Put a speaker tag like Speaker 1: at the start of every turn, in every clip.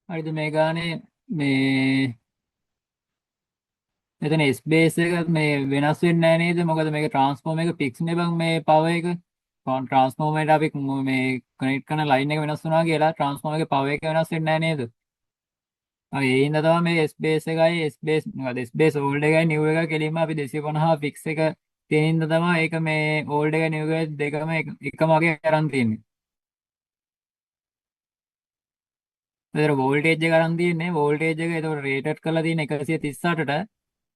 Speaker 1: හරිද මේ ගානේ මේ මෙතන S බේස් එක මේ වෙනස් වෙන්නේ නැහැ නේද? මොකද මේක ට්‍රාන්ස්ෆෝර්ම එක ෆික්ස් නේ බං මේ පවර් එක. ට්‍රාන්ස්ෆෝර්මරේට අපි මේ කනෙක්ට් කරන ලයින් එක වෙනස් වුණා කියලා ට්‍රාන්ස්ෆෝර්මර් එකේ පවර් එක වෙනස් වෙන්නේ නැහැ නේද? ඒ හින්දා තමයි මේ S බේස් එකයි S බේස් මොකද S බේස් ඕල්ඩ් එකයි නිව් එක කෙලින්ම අපි 250 ෆික්ස් එක තියෙන හින්දා තමයි ඒක මේ ඕල්ඩ් එකයි නිව් එක දෙකම එකම වගේ අරන් තියෙන්නේ. ඒතර වෝල්ටේජ් එක අරන් තියෙන්නේ වෝල්ටේජ් එක ඒතකොට රේටඩ් කරලා තියෙන 138ට.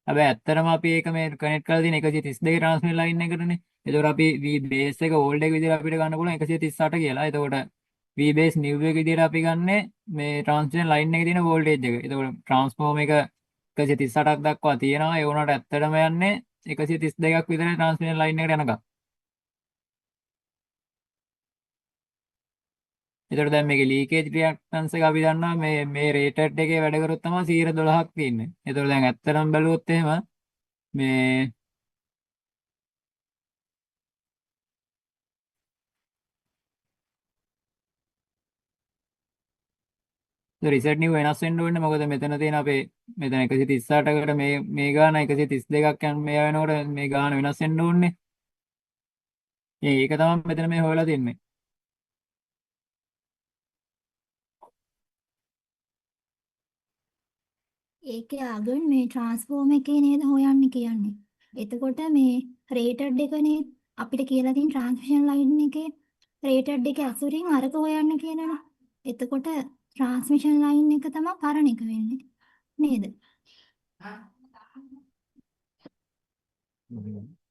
Speaker 1: හැබැයි ඇත්තටම අපි ඒක මේ කනෙක්ට් කරලා තියෙන 132 ට්‍රාන්ස්මිෂන් ලයින් එකටනේ. ඒතකොට අපි V බේස් එක ඕල්ඩ් එක විදිහට අපිට ගන්න පුළුවන් 138 කියලා. එතකොට V බේස් නිව් එක විදිහට අපි ගන්නෙ මේ ට්‍රාන්ස්මිෂන් ලයින් එකේ තියෙන වෝල්ටේජ් එක. එතකොට ට්‍රාන්ස්ෆෝර්ම එක 138ක් දක්වා තියෙනවා. ඒ වුණාට ඇත්තටම යන්නේ 132ක් විතර ට්‍රාන්ස්මිෂන් ලයින් එකට යනකම්. එතකොට දැන් මේකේ ලීකේජ් රියැක්ටන්ස් එක අපි දන්නවා මේ රේටඩ් එකේ වැඩ කරොත් තමයි 112ක් තියෙන්නේ. එතකොට දැන් ඇත්තටම බැලුවොත් එහෙම මේ රිසර්ට් නිව් වෙනස් වෙන්න ඕනේ. මොකද මෙතන තියෙන අපේ මෙතන 138කට මේ ගාන 132ක් යන මේ වෙනකොට මේ ගාන වෙනස් වෙන්න ඕනේ. ඒක තමයි මෙතන මේ හොයලා තින්නේ.
Speaker 2: ඒකේ ආගන් මේ ට්‍රාන්ස්ෆෝර්ම එකේ නේද හොයන්නේ කියන්නේ. එතකොට මේ රේටඩ් එකනේ අපිට කියලා තියෙන ට්‍රාන්ස්මිෂන් ලයින් එකේ රේටඩ් එක ඇසුරින් අරක හොයන්න කියලානේ. එතකොට ට්‍රාන්ස්මිෂන් ලයින් එක තමයි පරණ එක වෙන්නේ. නේද?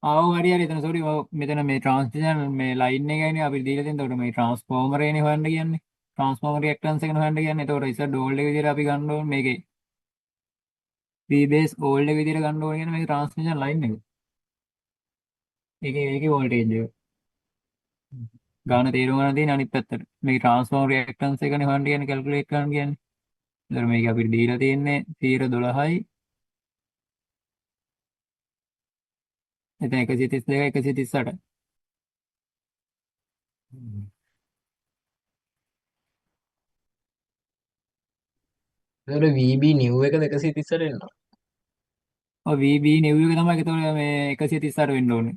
Speaker 1: ආව හරි හරි එතන සෝරි මෙතන මේ ට්‍රාන්ස්මිෂන් මේ ලයින් එකයිනේ අපි දීලා තියෙන. එතකොට මේ ට්‍රාන්ස්ෆෝමර් එකනේ හොයන්න කියන්නේ. ට්‍රාන්ස්ෆෝමර් රියැක්ටන්ස් එකනේ හොයන්න කියන්නේ. එතකොට ඉස්සර ඩෝල්ඩ් එක විදිහට අපි ගන්න ඕනේ මේකේ V බේස් ඕල්ඩ් එක විදිහට ගන්න ඕනේ කියන මේක ට්‍රාන්ස්මිෂන් ලයින් එක. ඒකේ වෝල්ටේජ් එක. ගාන තේරුම් ගන්න තියෙන අනිත් පැත්තට. මේක ට්‍රාන්ස්ෆෝමර් රියැක්ටන්ස් එකනේ හොයන්න කියන්නේ කැල්කියුලේට් කරන්න කියන්නේ. ඒතර මේක අපිට දීලා තියෙන්නේ 112යි. එතන 132 138.
Speaker 3: ඒතකොට VB new එක 138 එනවා.
Speaker 1: ඔය VB නිව් එක තමයි ඒතකොට මේ 138 වෙන්න ඕනේ.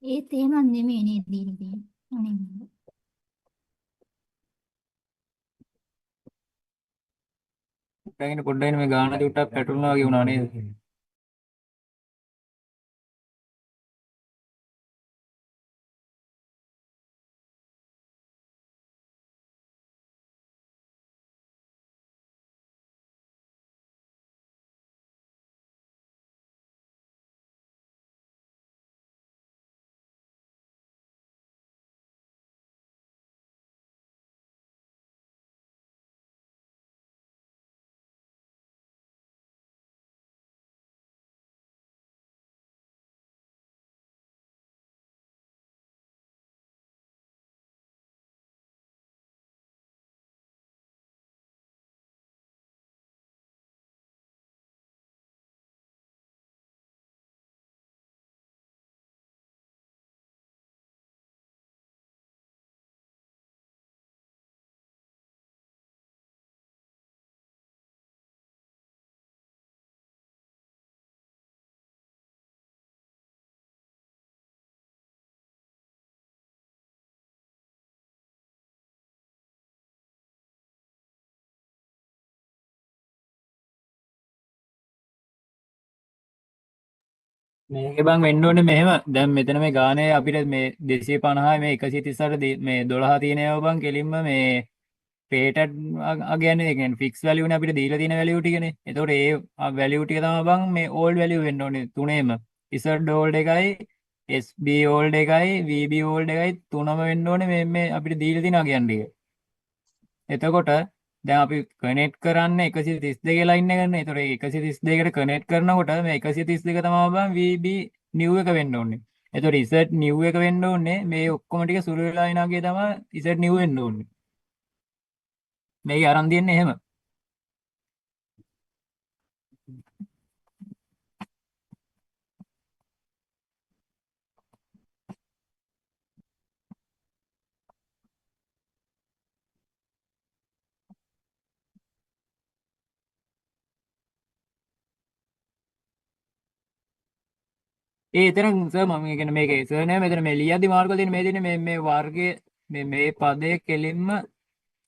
Speaker 2: ඒත් එහෙම නෙමෙයි නේද දීලා තියෙන්නේ. අනේ.
Speaker 1: පොඩ්ඩයින් මේ ගාන චුට්ටක් පැටලුණා වගේ වුණා නේද? මේක බං වෙන්න ඕනේ මෙහෙම. දැන් මෙතන මේ ගානේ අපිට මේ 250 මේ 138 මේ 12 තියෙන ඒවා බං කෙලින්ම මේ රේටඩ් කියන්නේ ඒ කියන්නේ ෆික්ස් වැලියුනේ අපිට දීලා තියෙන වැලියු ටිකනේ. ඒතකොට ඒ වැලියු ටික තමයි බං මේ ඕල්ඩ් වැලියු වෙන්න ඕනේ තුනේම. Z ඕල්ඩ් එකයි SB ඕල්ඩ් එකයි VB ඕල්ඩ් එකයි තුනම වෙන්න ඕනේ මේ අපිට දීලා තියෙන අගයන් ටික. එතකොට දැන් අපි කනෙක්ට් කරන්නේ 132 ලයින් එකනේ. ඒතකොට ඒ 132කට කනෙක්ට් කරනකොට මේ 132 තමයි බං VB new එක වෙන්න ඕනේ. ඒතකොට Z new එක වෙන්න ඕනේ. මේ ඔක්කොම ටික සුළු වෙලා එන අගේ තමයි Z new වෙන්න ඕනේ. මේක අරන් තියන්නේ එහෙම. ඒ එතන සර් මම කියන්නේ මේකේ සර් නෑ මෙතන මේ ලියද්දි මාර්ග වල තියෙන මේ දෙන්නේ මේ වර්ගයේ මේ පදයේ කෙලින්ම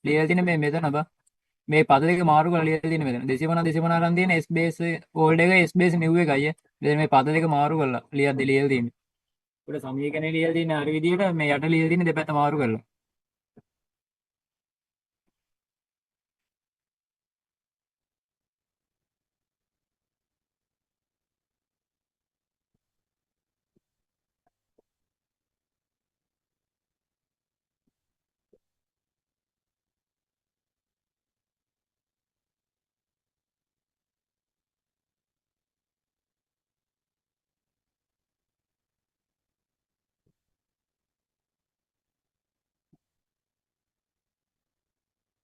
Speaker 1: ලියලා තියෙන මේ මෙතන බා මේ පද දෙක මාරු කරලා ලියලා තියෙන මෙතන 250 අරන් තියෙන S base old එක S base new එකයි මෙතන මේ පද දෙක මාරු කරලා ලියද්දි ලියලා තියෙන්නේ උඩ සමීකරණේ ලියලා තියෙන හරි විදියට මේ යට ලියලා තියෙන දෙපැත්ත මාරු කරලා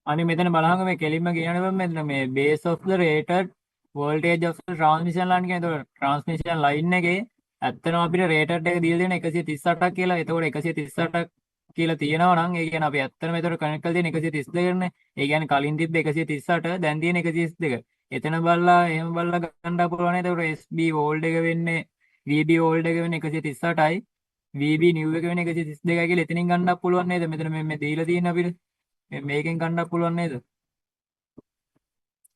Speaker 1: අනේ මෙතන බලහංග මේ කෙලින්ම කියනවා මෙතන මේ base of the rated voltage of the transmission line කියන එතකොට transmission line එකේ ඇත්තටම අපිට rated එක දීලා තියෙන 138ක් කියලා. එතකොට 138ක් කියලා තියෙනවා නම් ඒ කියන්නේ අපි ඇත්තටම එතකොට කනෙක්ට් කරලා තියෙන 132 නේ. ඒ කියන්නේ කලින් තිබ්බ 138 දැන් තියෙන 132. එතන බලලා එහෙම බලලා ගන්න පුළුවන්. එතකොට SB old එක වෙන්නේ VB old එක වෙන්නේ 138යි. VB new එක වෙන්නේ 132යි කියලා එතනින් ගන්නත් පුළුවන් නේද? මෙතන මේ දීලා තියෙන අපිට මේකෙන් ගන්නත් පුළුවන් නේද?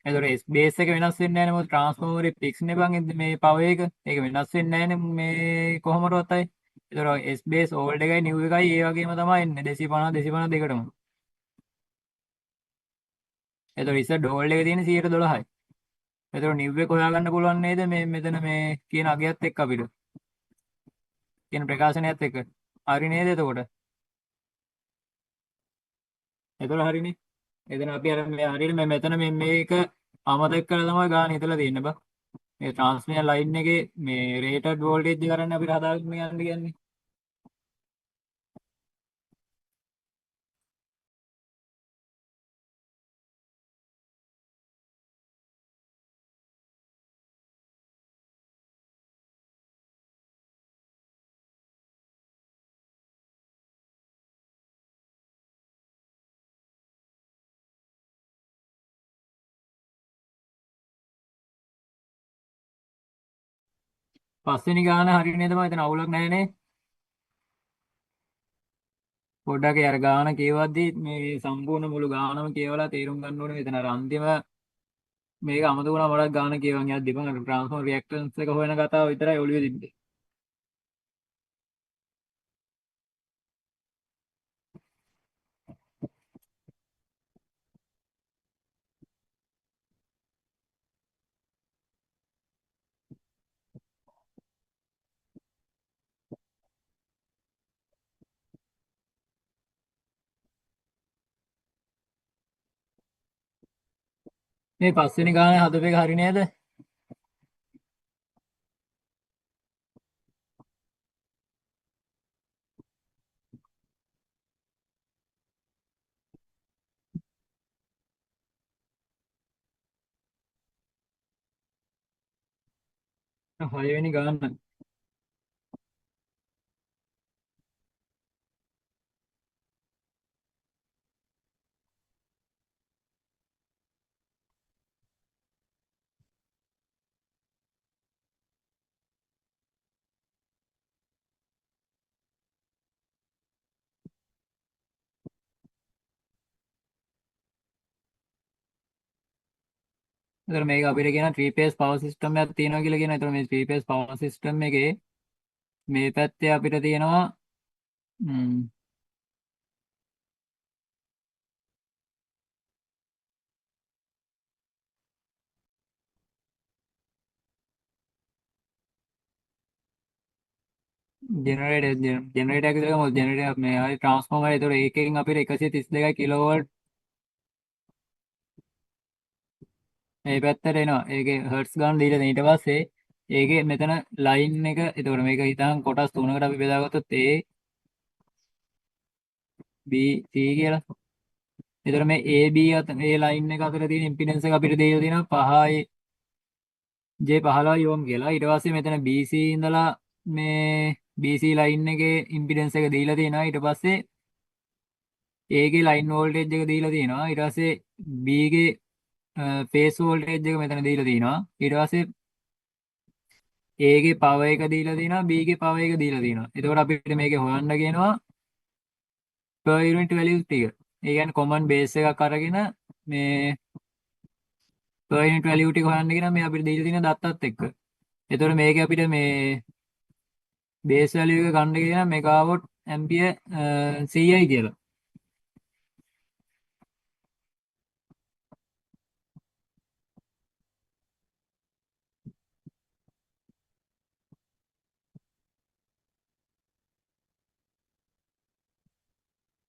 Speaker 1: එතකොට බේස් එක වෙනස් වෙන්නේ නැහැ නේ මොකද ට්‍රාන්ස්ෆෝමරේ ෆික්ස් නේ බං මේ පවර් එක. ඒක වෙනස් වෙන්නේ නැහැ නේ මේ කොහොමදවත් අය. එතකොට S බේස් ඕල්ඩ් එකයි නිව් එකයි ඒ වගේම තමයි එන්නේ 250 252ටම. එතකොට ඉස්සර ඩෝල්ඩ් එකේ තියෙන 112යි. එතකොට නිව් එක හොයාගන්න පුළුවන් නේද මේ මෙතන මේ කියන අගයත් එක්ක අපිට. කියන ප්‍රකාශනයත් එක්ක. හරි නේද එතකොට? එතකොට හරිනේ. එතන අපි අර මේ හරියට මේ මෙතන මේක අමතක කරලා තමයි ගාන හිතලා තියෙන්නේ බා. මේ ට්‍රාන්ස්මිෂන් ලයින් එකේ මේ රේටඩ් වෝල්ටේජ් එක ගන්න අපිට හදාගන්න යන්න කියන්නේ. පස්වෙනි ගාන හරිය නේද මම එතන අවුලක් නැහැ නේ. පොඩ්ඩක් අර ගාන කියවද්දි මේ සම්පූර්ණ මුළු ගානම කියවලා තේරුම් ගන්න ඕනේ මෙතන අර අන්තිම මේක අමතක වුණා මට ගාන කියවන් යද්දි මම අර ට්‍රාන්ස්ෆෝමර් රියැක්ටන්ස් එක හොයන කතාව විතරයි ඔළුවේ තිබ්බේ. මේ පස්වෙනි ගානේ හදපු එක හරි නේද? හයවෙනි ගාන. ඒතර මේක අපිට කියන 3 phase power system එකක් තියෙනවා කියලා කියනවා. ඒතර මේ 3 phase power system එකේ මේ පැත්තේ අපිට තියෙනවා ජෙනරේටර් එක කියලා මොකද ජෙනරේටර් මේ ආයි ට්‍රාන්ස්ෆෝමර් ඒතර ඒකෙන් අපිට 132 කිලෝවෝල්ට් මේ පැත්තට එනවා. ඒකේ හර්ට්ස් ගන්න දීලා තියෙන ඊට පස්සේ ඒකේ මෙතන ලයින් එක එතකොට මේක හිතන් කොටස් තුනකට අපි බෙදාගත්තොත් A B C කියලා. එතකොට මේ A B අතර මේ ලයින් එක අතර තියෙන ඉම්පිඩන්ස් එක අපිට දීලා තියෙනවා 5යි J15 ඕම් කියලා. ඊට පස්සේ මෙතන BC ඉඳලා මේ BC ලයින් එකේ ඉම්පිඩන්ස් එක දීලා තියෙනවා. ඊට පස්සේ A ගේ ලයින් වෝල්ටේජ් එක දීලා තියෙනවා. ඊට පස්සේ B ගේ ෆේස් වෝල්ටේජ් එක මෙතන දීලා තියෙනවා. ඊට පස්සේ A ගේ power එක දීලා තියෙනවා B ගේ power එක දීලා තියෙනවා. එතකොට අපිට මේකේ හොයන්න කියනවා per unit values ටික. ඒ කියන්නේ common base එකක් අරගෙන මේ per unit value ටික හොයන්න කියනවා මේ අපිට දීලා තියෙන දත්තත් එක්ක. එතකොට මේකේ අපිට මේ base value එක ගන්න කියන මෙගාවොට් ඇම්පියර් 100යි කියලා.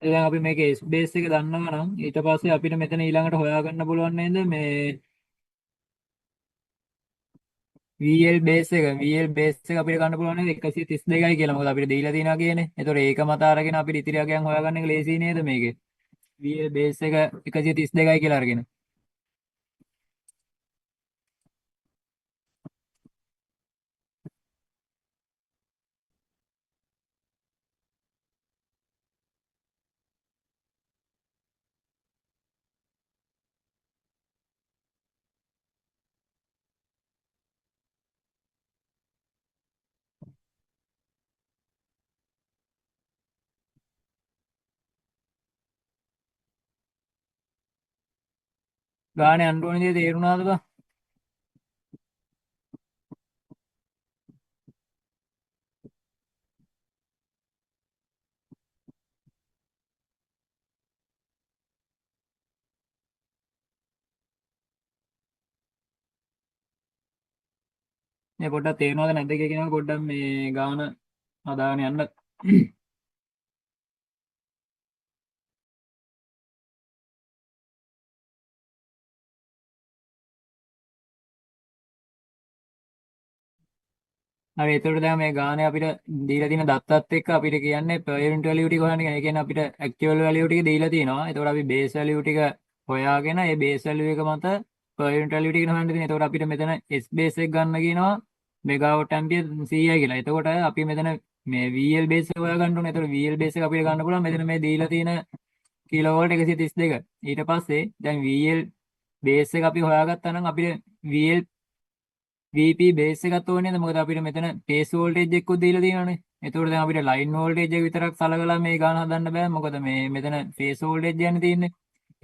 Speaker 1: දැන් අපි මේකේ S base එක දන්නවා නම් ඊට පස්සේ අපිට මෙතන ඊළඟට හොයාගන්න පුළුවන් නේද මේ VL base එක අපිට ගන්න පුළුවන් නේද 132යි කියලා. මොකද අපිට දීලා තියෙනවා කියන්නේ. ඒතකොට ඒක මත අරගෙන අපිට ඉතිරි අගයන් හොයාගන්න එක ලේසි නේද මේකේ. VL base එක 132යි කියලා අරගෙන. ගානේ යන්න ඕනේ දේ තේරුණාද බං? මේ පොඩ්ඩක් තේරෙනවද නැද්ද කියලා කියනවා පොඩ්ඩක් මේ ගාන හදාගෙන යන්න. හරි එතකොට දැන් මේ ගානේ අපිට දීලා තියෙන දත්තත් එක්ක අපිට කියන්නේ per unit value ටික හොයන්න කියන්නේ. ඒ කියන්නේ අපිට actual value ටික දීලා තියෙනවා. එතකොට අපි base value ටික හොයාගෙන ඒ base value එක මත per unit value ටික හොයන්න තියෙනවා. එතකොට අපිට මෙතන S base එක ගන්න කියනවා මෙගාවොට් ඇම්පියර් 100යි කියලා. එතකොට අපි මෙතන මේ VL base එක හොයාගන්න ඕනේ. එතකොට VL base එක අපිට ගන්න පුළුවන් මෙතන මේ දීලා තියෙන කිලෝවෝල්ට් 132. ඊට පස්සේ දැන් VL base එක අපි හොයාගත්තා නම් අපිට VP බේස් එකත් ඕනේ නේද? මොකද අපිට මෙතන බේස් වෝල්ටේජ් එකකුත් දීලා තියෙනවානේ. එතකොට දැන් අපිට ලයින් වෝල්ටේජ් එක විතරක් සලකලා මේ ගාන හදන්න බෑ. මොකද මේ මෙතන ෆේස් වෝල්ටේජ් යන්නේ තියෙන්නේ.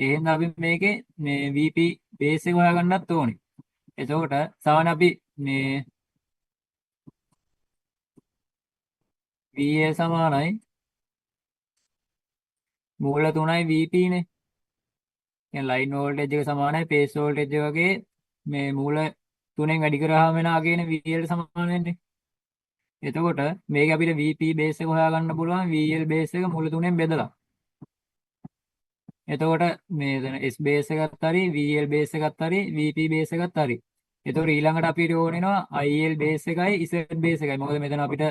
Speaker 1: ඒ හින්දා අපි මේකේ මේ VP බේස් එක හොයාගන්නත් ඕනේ. එතකොට සාමාන්‍ය අපි මේ VA සමානයි මූල 3යි VP නේ. يعني ලයින් වෝල්ටේජ් එක සමානයි බේස් වෝල්ටේජ් එක වගේ මේ මූල 3ෙන් වැඩි කරාම වෙන ආගෙන VL සමාන වෙන්නේ. එතකොට මේක අපිට VP බේස් එක හොයාගන්න පුළුවන් VL බේස් එක මුල 3ෙන් බෙදලා. එතකොට මේ දැන් S බේස් එකත් හරි VL බේස් එකත් හරි VP බේස් එකත් හරි. එතකොට ඊළඟට අපිට ඕන වෙනවා IL බේස් එකයි Z බේස් එකයි. මොකද මෙතන අපිට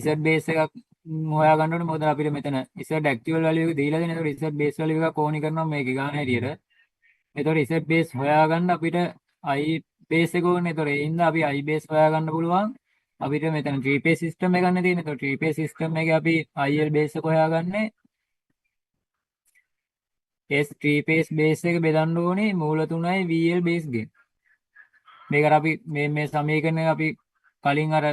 Speaker 1: Z බේස් එකක් හොයාගන්න ඕනේ. මොකද අපිට මෙතන Z actual value එක දීලා දෙන. එතකොට Z බේස් value එකක් ඕනි කරනවා මේකේ ගාන හැටියට. එතකොට Z බේස් හොයාගන්න අපිට I බේස් එක ඕනේ. එතකොට ඒ හින්දා අපි I බේස් හොයාගන්න පුළුවන්. අපිට මෙතන 3 phase system එක ගන්න තියෙන. එතකොට 3 phase system එකේ අපි IL බේස් එක හොයාගන්නේ S 3 phase බේස් එක බෙදන්න ඕනේ මූල 3යි VL බේස් ගෙන්. මේකට අපි මේ සමීකරණය අපි කලින් අර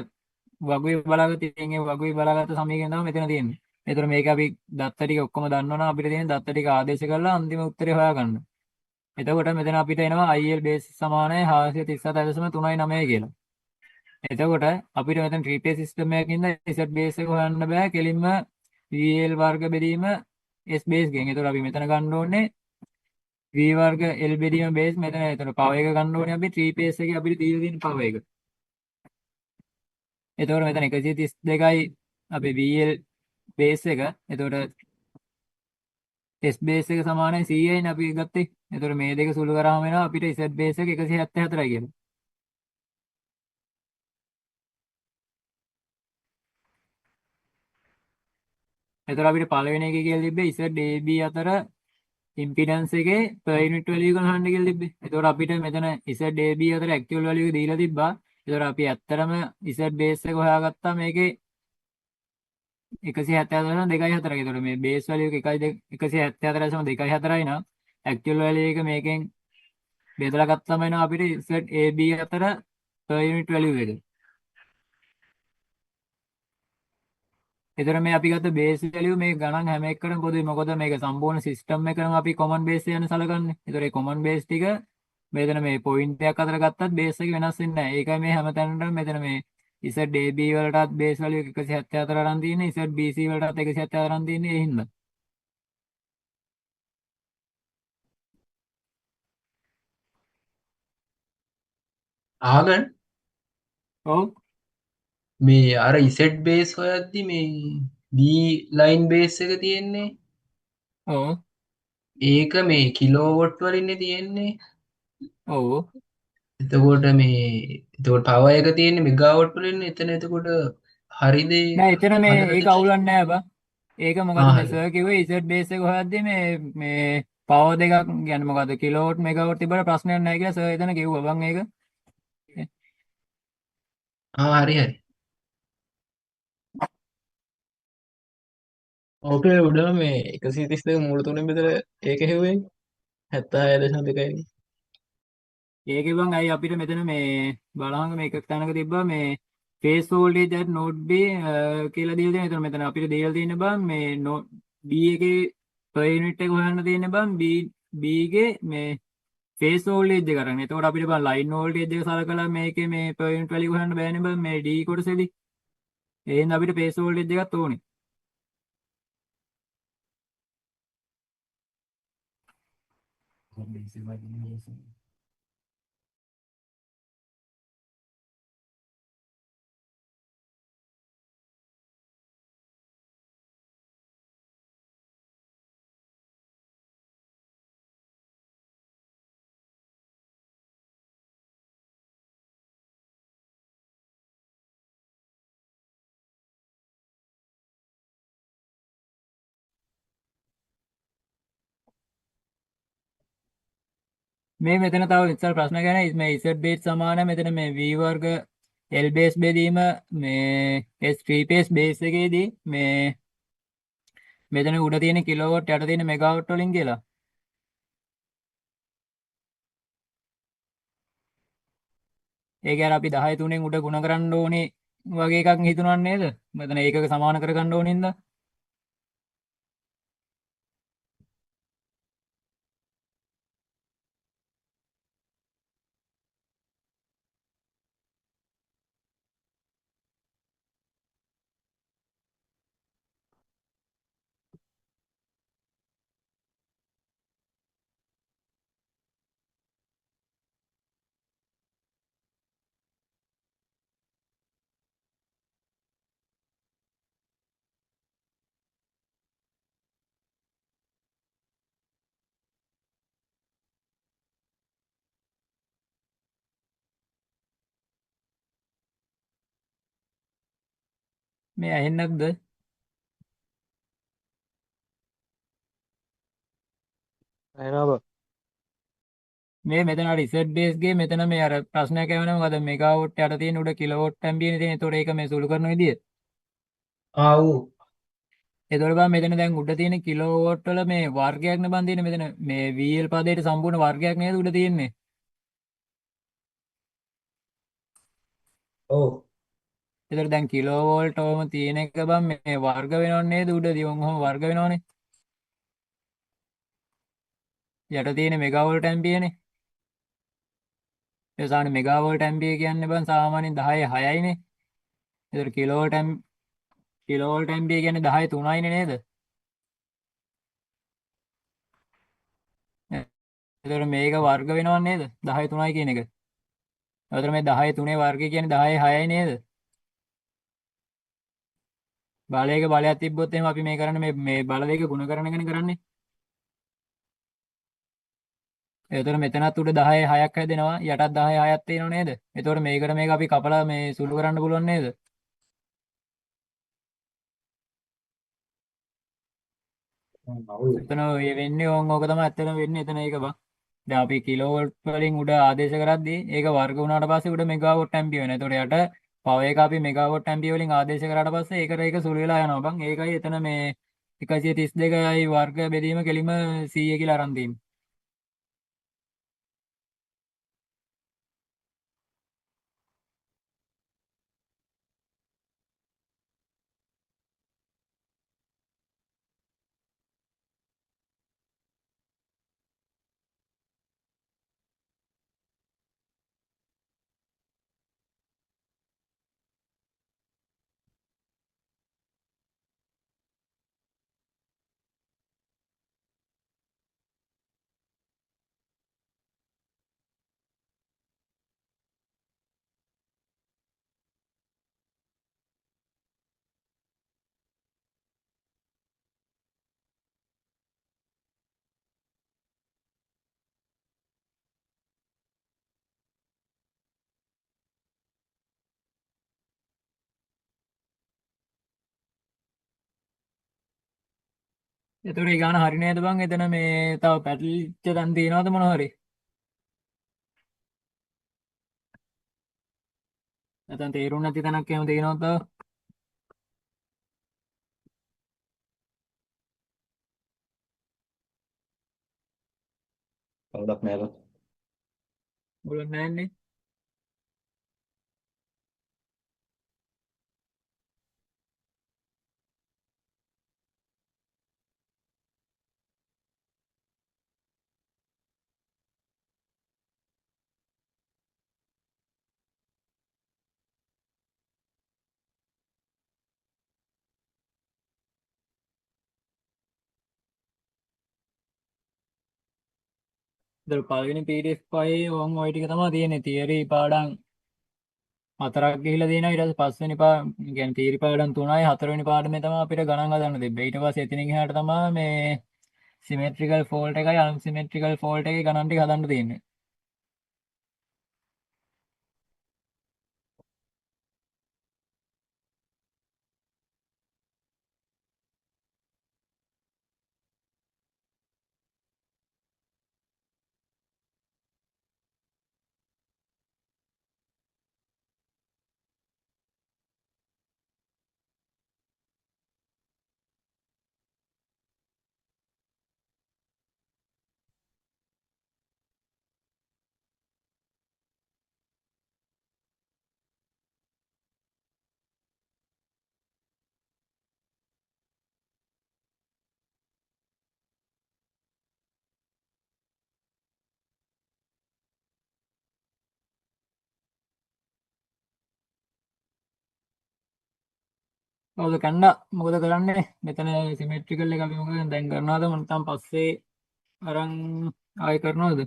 Speaker 1: වගුවේ බලාගත්ත ඉතින් ඒ වගුවේ බලාගත්ත සමීකරණ තමයි මෙතන තියෙන්නේ. ඒතර මේක අපි දත්ත ටික ඔක්කොම දන්නවනම් අපිට තියෙන දත්ත ටික ආදේශ කරලා අන්තිම උත්තරේ හොයාගන්න. එතකොට මෙතන අපිට එනවා IL බේස් සමානයි 437.39 කියලා. එතකොට අපිට මෙතන 3 phase system එකකින්ද Z බේස් එක හොයන්න බෑ කෙලින්ම VL වර්ග බෙදීම S බේස් ගෙන්. එතකොට අපි මෙතන ගන්න ඕනේ V වර්ග L බෙදීම බේස් මෙතන. එතකොට පව එක ගන්න ඕනේ අපි 3 phase එකේ අපිට දීලා තියෙන පව එක. එතකොට මෙතන 132යි අපේ VL බේස් එක. එතකොට S බේස් එක සමානයි 100යි නේ අපි ගත්තේ. එතකොට මේ දෙක සුළු කරාම වෙනවා අපිට Z බේස් එක 174යි කියලා. එතකොට අපිට පළවෙනි එකේ කියලා තිබ්බේ Z AB අතර ඉම්පිඩන්ස් එකේ per unit value එක ගන්න කියලා තිබ්බේ. එතකොට අපිට මෙතන Z AB අතර actual value එක දීලා තිබ්බා. එතකොට අපි ඇත්තටම Z බේස් එක හොයාගත්තා මේකේ 174.24. එතකොට මේ බේස් value එක 174.24යි නම් actual value එක මේකෙන් බෙදලා ගත්තම එනවා අපිට Z AB අතර per unit value එක. එතන මේ අපි ගත්ත බේස් වැලියු මේ ගණන් හැම එකකටම පොදුයි. මොකද මේක සම්පූර්ණ සිස්ටම් එකකම අපි කොමන් බේස් එක යන සලකන්නේ. ඒතර ඒ කොමන් බේස් ටික මෙතන මේ පොයින්ට් එකක් අතර ගත්තත් බේස් එක වෙනස් වෙන්නේ නැහැ. ඒකයි මේ හැමතැනටම මෙතන මේ ZAB වලටත් බේස් වැලියු 174 අරන් තියෙන්නේ. ZBC වලටත් 174 අරන් තියෙන්නේ. ඒ හින්දා.
Speaker 3: ආගන්
Speaker 1: ඔව්.
Speaker 3: මේ අර ඉසෙට් බේස් හොයද්දි මේ B ලයින් බේස් එක තියෙන්නේ
Speaker 1: ඔව්.
Speaker 3: ඒක මේ කිලෝවොට් වලින්නේ තියෙන්නේ.
Speaker 1: ඔව්.
Speaker 3: එතකොට පව එක තියෙන්නේ මෙගාවොට් වලින්. එතන එතකොට හරිද
Speaker 1: නෑ එතන මේ
Speaker 3: හදලා
Speaker 1: ඒක
Speaker 3: තියෙන්නේ?
Speaker 1: අවුලක් නෑ බා. ඒක මොකද මේ
Speaker 3: හරි.
Speaker 1: සර් කිව්වේ Z බේස් එක හොයද්දී මේ පවර් දෙකක් කියන්නේ මොකද්ද කිලෝවොට් මෙගාවොට් තිබ්බට ප්‍රශ්නයක් නැහැ කියලා සර් එතන කිව්වා බං ඒක.
Speaker 3: හරි හරි. ඕකේ උඩ මේ 132 මූල තුනෙන් බෙදලා ඒක හෙව්වේ 76.2යි.
Speaker 1: ඒකේ බං අයි අපිට මෙතන මේ බලහංග මේක තැනක තිබ්බා මේ face voltage at node B කියලා දීලා තියෙනවා. එතන මෙතන අපිට දීලා තියෙන බං මේ node B එකේ per unit එක හොයන්න තියෙන බං B ගේ මේ face voltage එක අරන්. එතකොට අපිට බං line voltage එක සලකලා මේකේ මේ per unit value හොයන්න බෑනේ බං මේ D කොටසේදී. ඒ හින්දා අපිට face voltage එකක් ඕනේ. මේ මෙතන තව ඉස්සර ප්‍රශ්න ගැන මේ Z බේස් සමාන මෙතන මේ V වර්ග L බේස් බෙදීම මේ S3 බේස් බේස් එකේදී මේ මෙතන උඩ තියෙන කිලෝවොට් යට තියෙන මෙගාවොට් වලින් කියලා. ඒක අර අපි 10 3ෙන් උඩ ගුණ කරන්න ඕනේ වගේ එකක් හිතුණා නේද? මෙතන ඒකක සමාන කර ගන්න ඕනින්ද? මේ ඇහෙන්නේ නැද්ද?
Speaker 4: ඇහෙනවා
Speaker 1: මේ මෙතන අර Z බේස් ගේ මෙතන මේ අර ප්‍රශ්නයක් ඇවෙනවා මොකද මෙගාවොට් යට තියෙන උඩ කිලෝවොට් ඇම්බියර් තියෙන. ඒතකොට ඒක මේ සුළු කරන විදිය.
Speaker 3: ආව්
Speaker 1: ඒතකොට බා මෙතන දැන් උඩ තියෙන කිලෝවොට් වල මේ වර්ගයක් නේ බන් තියෙන්නේ මෙතන මේ VL පදයට සම්පූර්ණ වර්ගයක් නේද උඩ තියෙන්නේ.
Speaker 3: ඔව්
Speaker 1: ඒතකොට දැන් කිලෝවෝල්ට් ඕම තියෙන එක බන් මේ වර්ග වෙනව නේද උඩදී ඔහොම වර්ග වෙනවනේ. යට තියෙන මෙගාවෝල්ට් ඇම්පියරනේ. ඒ සාමාන්‍ය මෙගාවෝල්ට් ඇම්පියර් කියන්නේ බන් සාමාන්‍යයෙන් 10 6යිනේ. ඒතකොට කිලෝවෝල්ට් ඇම්පියර් කියන්නේ 10 3යිනේ නේද? ඒතකොට මේක වර්ග වෙනව නේද? 10 3යි කියන එක. ඒතකොට මේ 10 3 වර්ගය කියන්නේ 10 6යි නේද? බලයක බලයක් තිබ්බොත් එහෙම අපි මේ කරන්නේ මේ බල දෙක ගුණ කරන එකනේ කරන්නේ. එතකොට මෙතනත් උඩ 10 6ක් හැදෙනවා යටත් 10 6ක් තියෙනව නේද? එතකොට මේකට මේක අපි කපලා මේ සුළු කරන්න පුළුවන් නේද? එතන ඔය වෙන්නේ ඕක තමයි ඇත්තටම වෙන්නේ එතන ඒක බං. දැන් අපි කිලෝවොට් වලින් උඩ ආදේශ කරද්දී ඒක වර්ග වුණාට පස්සේ උඩ මෙගාවොට් ඇම්පියර් වෙනවා. එතකොට යට පවර් එක අපි මෙගාවොට් ඇම්පියර් වලින් ආදේශ කරාට පස්සේ ඒකට ඒක සුළු වෙලා යනවා බං. ඒකයි එතන මේ 132යි වර්ග බෙදීම කෙලිම 100 කියලා අරන් තියෙන්නේ. එතකොට ඒ ගාන හරි නේද බං? එතන මේ තව පැටලිච්ච තැන් තියෙනවද මොනවා හරි? නැත්නම් තේරුම් නැති තැනක් එහෙම තියෙනවද තව?
Speaker 5: කවුදක් නෑබ.
Speaker 1: මුලක් නැන්නේ. ඉතින් පළවෙනි PDF පහේ ඕන් ওই ටික තමයි තියෙන්නේ. තියරි පාඩම් 4ක් ගිහිලා තියෙනවා. ඊට පස්සේ පස්වෙනි කියන්නේ තියරි පාඩම් 3යි, හතරවෙනි පාඩමේ තමයි අපිට ගණන් හදන්න දෙන්නේ. ඊට පස්සේ එතනින් එහාට තමයි මේ සිමෙට්‍රිකල් ෆෝල්ට් එකයි අන්සිමෙට්‍රිකල් ෆෝල්ට් එකේ ගණන් ටික හදන්න තියෙන්නේ. කවුද කණ්ඩා මොකද කරන්නේ? මෙතන සිමෙට්‍රිකල් එක අපි මොකද දැන් කරනවද නැත්නම් පස්සේ අරන් ආයෙ කරනවද?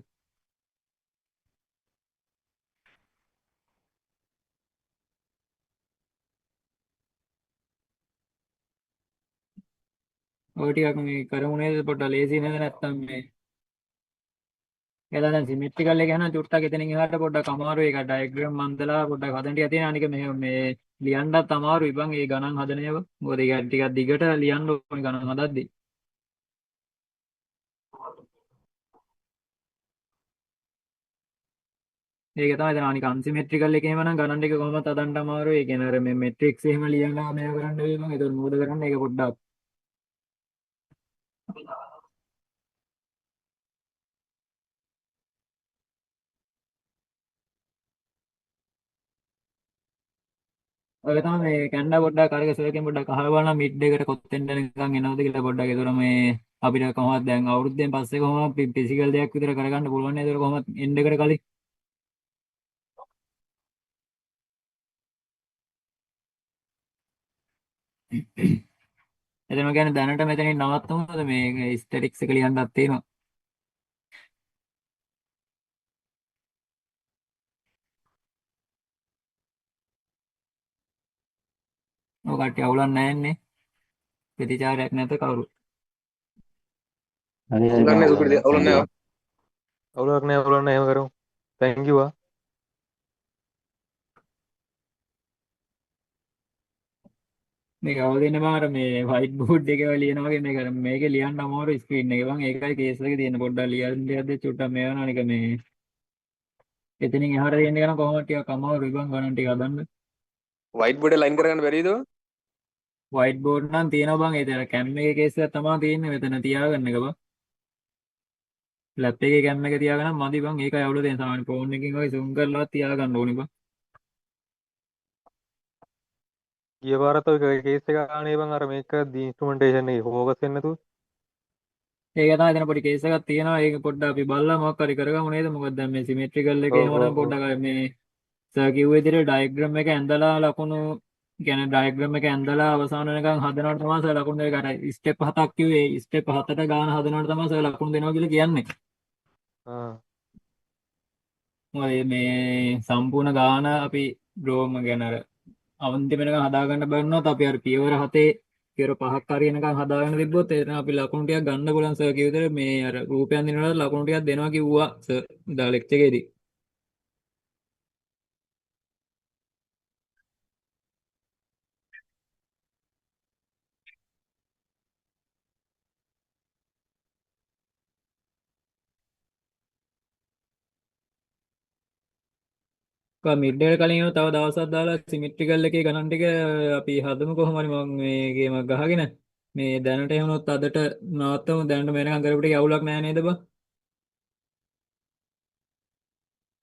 Speaker 1: ඔය ටිකක් මේ කරමු නේද? පොඩ්ඩක් ලේසි නේද නැත්නම් මේ එලා දැන් සිමෙට්‍රිකල් එක යනවා චුට්ටක් එතනින් එහාට පොඩ්ඩක් අමාරු ඒක ඩයග්‍රෑම් මන්දලා පොඩ්ඩක් හදන්න ටික තියෙනවා. අනික මේ ලියන්නත් අමාරුයි බං ඒ ගණන් හදන ඒවා. මොකද ඒක ටිකක් දිගට ලියන්න ඕනේ ගණන් හදද්දි. ඒක තමයි දැන් අනික අන්සිමෙට්‍රිකල් එකේම නම් ගණන් ටික කොහොමද හදන්න අමාරුයි. ඒ කියන්නේ අර මේ මෙට්‍රික්ස් එහෙම ලියනවා මේව කරන්න වෙයි බං. ඒක මොකද කරන්නේ? ඒක පොඩ්ඩක් ඔය තමයි මේ කැනඩා පොඩ්ඩක් අරක සර්කෙන් පොඩ්ඩක් අහලා බලන්න මිඩ් එකට කොතෙන්ද නිකන් එනවද කියලා පොඩ්ඩක්. ඒතර මේ අපිට කොහොමද දැන් අවුරුද්දෙන් පස්සේ කොහොමද ෆිසිකල් දෙයක් විතර කරගන්න පුළුවන් නේද? ඒතර කොහොමද එන්ඩ් එකට කලින් එතන කියන්නේ දැනට මෙතනින් නවත්තමුද මේ ස්ටැටික්ස් එක ලියන්නත් තියෙනවා. ඔය කට්ටිය අවුලක් නැන්නේ. ප්‍රතිචාරයක් නැත කවුරු.
Speaker 5: හරි හරි
Speaker 4: අවුලක්
Speaker 5: බං
Speaker 4: නෑ
Speaker 5: අවුලක්
Speaker 4: සුපිරි
Speaker 5: නෑ.
Speaker 4: අවුලක්
Speaker 5: thank you
Speaker 4: නෑ
Speaker 5: බං.
Speaker 4: අවුලක් නෑ එහෙම කරමු. thank you
Speaker 1: මේක අවදින්න බාර මේ වයිට් බෝඩ් එකේ ලියනවා වගේ මේක මේකේ ලියන්න අමාරු ස්ක්‍රීන් එකේ බං. ඒකයි කේස් එකේ තියෙන පොඩ්ඩක් ලියන්න දෙද්දි චුට්ටක් මේ වෙනවා නික මේ එතනින් එහාට තියෙන එක නම් කොහොමද ටිකක් අමාරුයි බං ගණන් ටික හදන්න.
Speaker 4: වයිට් බෝඩ් ලයින් කරගන්න බැරිද?
Speaker 1: වයිට් බෝඩ් නම් තියෙනවා බං. ඒ තර කැම් එකේ කේස් එක තමයි තියෙන්නේ මෙතන තියාගන්න එක බං. ලැප් එකේ කැම් එක තියාගන්න මදි බං. ඒකයි අවුල තියෙන සාමාන්‍ය ෆෝන් එකකින් වගේ zoom කරලා තියාගන්න ඕනේ බං.
Speaker 4: ගිය පාරත් ඔය කේස් එක ආනේ බං අර මේක දී ඉන්ස්ට්‍රුමන්ටේෂන් එකේ ફોකස් වෙන්නේ නැතුව.
Speaker 1: ඒක තමයි එතන පොඩි කේස් එකක් තියෙනවා. ඒක පොඩ්ඩක් අපි බලලා මොකක් හරි කරගමු නේද? මොකද දැන් මේ සිමෙට්‍රිකල් එකේ
Speaker 4: ඔව්
Speaker 1: එහෙම
Speaker 4: ඔව්
Speaker 1: නම්
Speaker 4: ඔව්.
Speaker 1: පොඩ්ඩක් මේ සර් කිව්ව විදිහට ඩයග්‍රෑම් එක ඇඳලා ලකුණු කියන්නේ ඩයග්‍රෑම් එක ඇඳලා අවසාන වෙනකන් හදනවට තමයි සර් ලකුණු දෙක අර ස්ටෙප් 7ක් කිව්වේ. ස්ටෙප් 7ට ගාන හදනවට තමයි සර් ලකුණු දෙනවා කියලා කියන්නේ.
Speaker 4: ආ.
Speaker 1: මොකද මේ සම්පූර්ණ ගාන අපි ඩ්‍රෝම ගැන අර අන්තිම වෙනකන් හදාගන්න බැරිනොත් අපි අර පියවර 7 පියවර 5ක් හරියනකන් හදාගෙන තිබ්බොත් එතන අපි ලකුණු ටිකක් ගන්න පුළුවන් සර් කිව්ව විදිහට මේ අර රූපයන් දිනවල ලකුණු ටිකක් දෙනවා කිව්වා සර් දා ලෙක්චර් එකේදී. මිඩ් එකට කලින් තව දවසක් දාලා සිමෙට්‍රිකල් එකේ ගණන් ටික අපි හදමු කොහොම හරි මම මේ ගේමක් ගහගෙන මේ දැනට එහෙම වුණොත් අදට නවත්තමු දැනට මෙනකන් කරපු ටික අවුලක් නෑ නේද බං